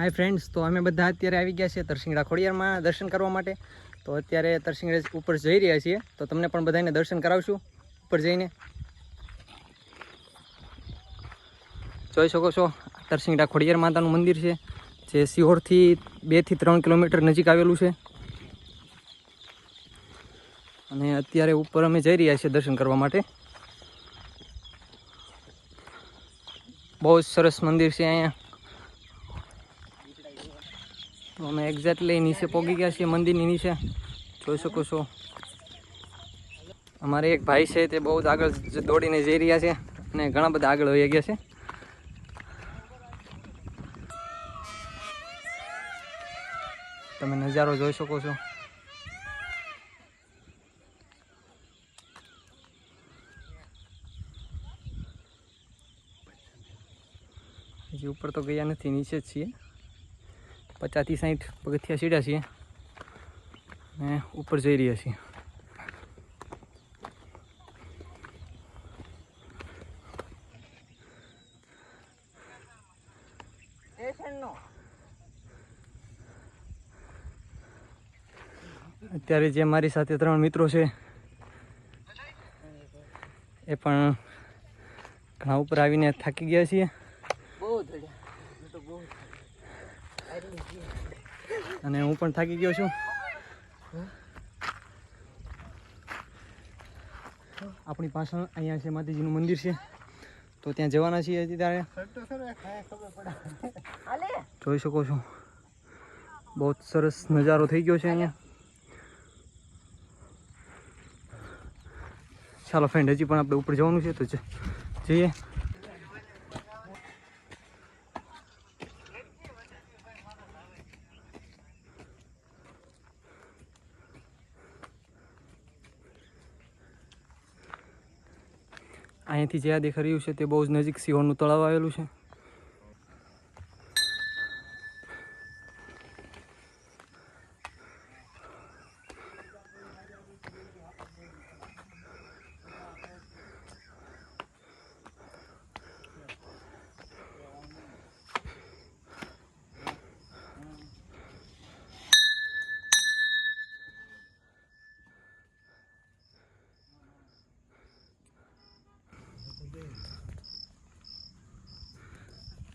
Hi friends, તો અમે બધા અત્યારે આવી ગયા છીએ તરસિંગડા ખોડિયારમાં દર્શન કરવા માટે. તો અત્યારે તરસિંગડા ઉપર જઈ રહ્યા છીએ, તો તમને પણ બધાને દર્શન કરાવશું ઉપર જઈને. જોઈ શકો છો, તરસિંગડા ખોડિયાર માતાનું મંદિર છે, જે સિહોરથી 2 થી 3 કિલોમીટર નજીક આવેલું છે. અને અત્યારે ઉપર અમે જઈ રહ્યા છીએ દર્શન કરવા માટે. બહુ જ સરસ મંદિર છે અહીંયા. તો અમે એક્ઝેક્ટલી નીચે પહોંચી ગયા છીએ મંદિરની નીચે. જોઈ શકો છો, અમારે એક ભાઈ છે તે બહુ જ આગળ દોડીને જઈ રહ્યા છે અને ઘણા બધા આગળ વહી ગયા છે. તમે નજારો જોઈ શકો છો. હજી ઉપર તો ગયા નથી, નીચે જ છીએ. 50 થી 60 પગથિયા સીધા છીએ અને ઉપર જઈ રહ્યા છીએ. અત્યારે જે મારી સાથે 3 મિત્રો છે એ પણ ઘણા ઉપર આવીને થાકી ગયા છીએ. અને હું પણ થાકી ગયો છું. આપણી પાછળ અહીંયા છે માતાજીનું મંદિર છે, તો ત્યાં જવાના છીએ અત્યારે. જોઈ શકો છો, બહુ સરસ નજારો થઈ ગયો છે અહીંયા. ચાલો ફ્રેન્ડ, હજી પણ આપણે ઉપર જવાનું છે, તો જઈએ. અહીંયાથી જે આ દેખાઈ રહ્યું છે તે બહુ જ નજીક સિહોરનું તળાવ આવેલું છે.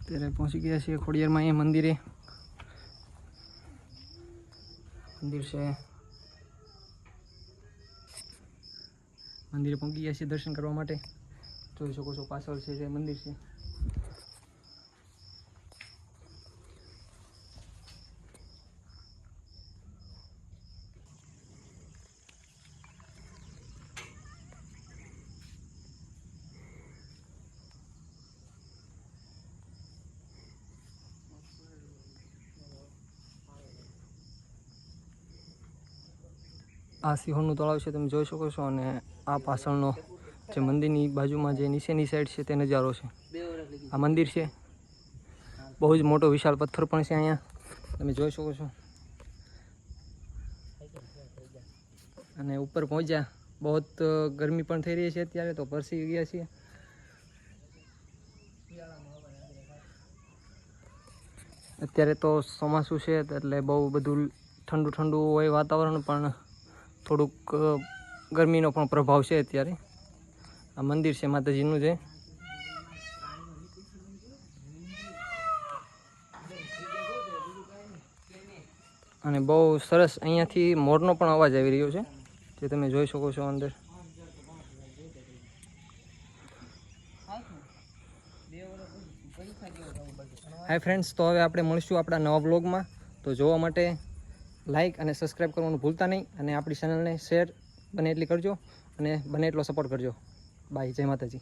અત્યારે પહોંચી ગયા છીએ ખોડિયારમાં. અહીંયા મંદિર છે. મંદિરે પહોંચી ગયા છીએ દર્શન કરવા માટે. જોઈ શકો છો, પાછળ છે જે મંદિર છે. આ સિહોરનું તળાવ છે, તમે જોઈ શકો છો. અને આ પાછળનો જે મંદિરની બાજુમાં જે નીચેની સાઈડ છે તે નજારો છે. આ મંદિર છે, બહુ જ મોટો વિશાળ પથ્થર પણ છે અહીંયા, તમે જોઈ શકો છો. અને ઉપર પહોંચ્યા, બહુ ગરમી પણ થઈ રહી છે અત્યારે, તો પરસી ગયા છીએ. અત્યારે તો ચોમાસું છે એટલે બહુ બધું ઠંડુ ઠંડુ હોય વાતાવરણ, પણ થોડુંક ગરમીનો પણ પ્રભાવ છે અત્યારે. આ મંદિર છે માતાજીનું છે. અને બહુ સરસ અહીંયાથી મોરનો પણ અવાજ આવી રહ્યો છે, જે તમે જોઈ શકો છો અંદર. હાય ફ્રેન્ડ્સ, તો હવે આપણે મળીશું આપણા નવા બ્લોગમાં. તો જોવા માટે લાઈક અને સબસ્ક્રાઈબ કરવાનું ભૂલતા નહીં, અને આપણી ચેનલને શેર બને એટલી કરજો અને બને એટલો સપોર્ટ કરજો. બાય, જય માતાજી.